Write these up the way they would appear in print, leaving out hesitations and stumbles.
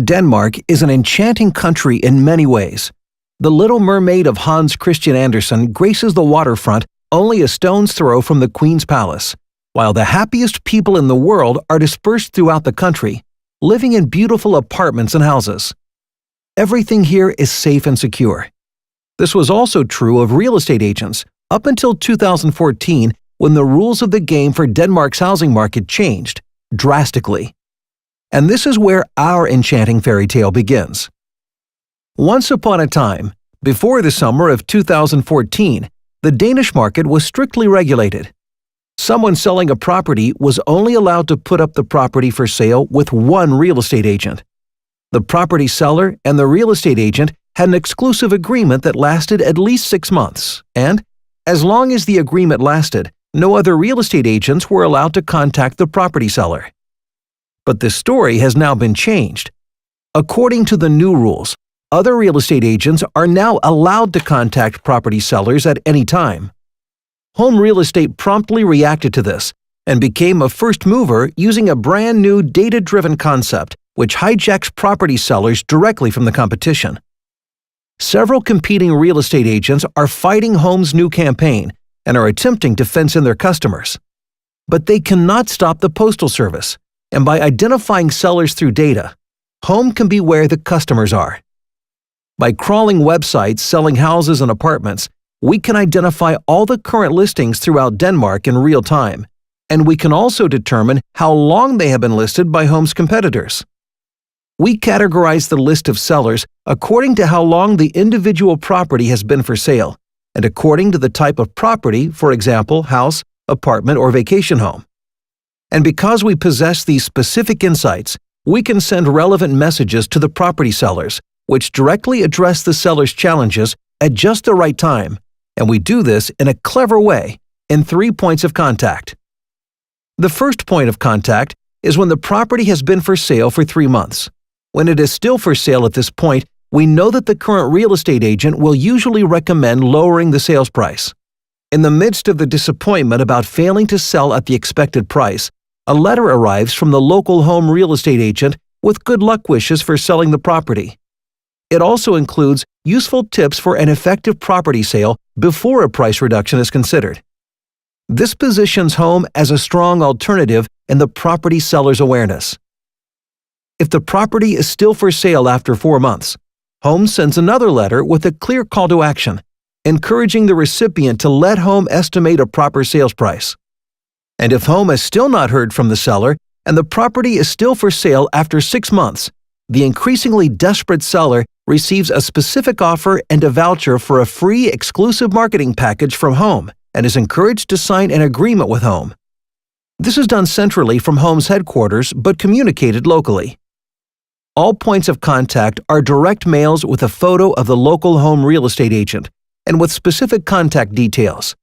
Denmark is an enchanting country in many ways. The Little Mermaid of Hans Christian Andersen graces the waterfront only a stone's throw from the Queen's Palace, while the happiest people in the world are dispersed throughout the country, living in beautiful apartments and houses. Everything here is safe and secure. This was also true of real estate agents up until 2014, when the rules of the game for Denmark's housing market changed drastically. And this is where our enchanting fairy tale begins. Once upon a time, before the summer of 2014, the Danish market was strictly regulated. Someone selling a property was only allowed to put up the property for sale with one real estate agent. The property seller and the real estate agent had an exclusive agreement that lasted at least 6 months, and, as long as the agreement lasted, no other real estate agents were allowed to contact the property seller. But this story has now been changed. According to the new rules, other real estate agents are now allowed to contact property sellers at any time. Home Real Estate promptly reacted to this and became a first mover using a brand new data-driven concept which hijacks property sellers directly from the competition. Several competing real estate agents are fighting Home's new campaign and are attempting to fence in their customers. But they cannot stop the Postal Service, and by identifying sellers through data, Home can be where the customers are. By crawling websites selling houses and apartments, we can identify all the current listings throughout Denmark in real time, and we can also determine how long they have been listed by Home's competitors. We categorize the list of sellers according to how long the individual property has been for sale, and according to the type of property, for example, house, apartment, or vacation home. And because we possess these specific insights, we can send relevant messages to the property sellers, which directly address the seller's challenges at just the right time, and we do this in a clever way in 3 points of contact. The first point of contact is when the property has been for sale for 3 months. When it is still for sale at this point, we know that the current real estate agent will usually recommend lowering the sales price. In the midst of the disappointment about failing to sell at the expected price, a letter arrives from the local home real estate agent with good luck wishes for selling the property. It also includes useful tips for an effective property sale before a price reduction is considered. This positions Home as a strong alternative in the property seller's awareness. If the property is still for sale after 4 months, Home sends another letter with a clear call to action, encouraging the recipient to let Home estimate a proper sales price. And if Home has still not heard from the seller and the property is still for sale after 6 months, the increasingly desperate seller receives a specific offer and a voucher for a free exclusive marketing package from Home and is encouraged to sign an agreement with Home. This is done centrally from Home's headquarters but communicated locally. All points of contact are direct mails with a photo of the local home real estate agent and with specific contact details.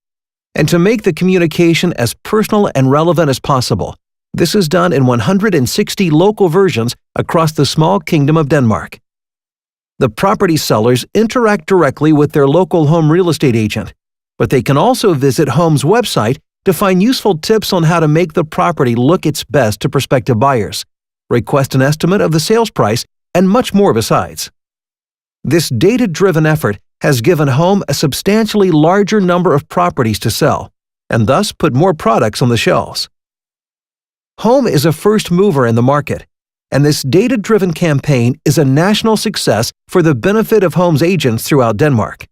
And to make the communication as personal and relevant as possible, this is done in 160 local versions across the small kingdom of Denmark. The property sellers interact directly with their local home real estate agent, but they can also visit Home's website to find useful tips on how to make the property look its best to prospective buyers, request an estimate of the sales price, and much more besides. This data-driven effort has given Home a substantially larger number of properties to sell, and thus put more products on the shelves. Home is a first mover in the market, and this data-driven campaign is a national success for the benefit of Home's agents throughout Denmark.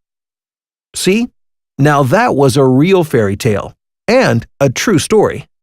See? Now that was a real fairy tale, and a true story.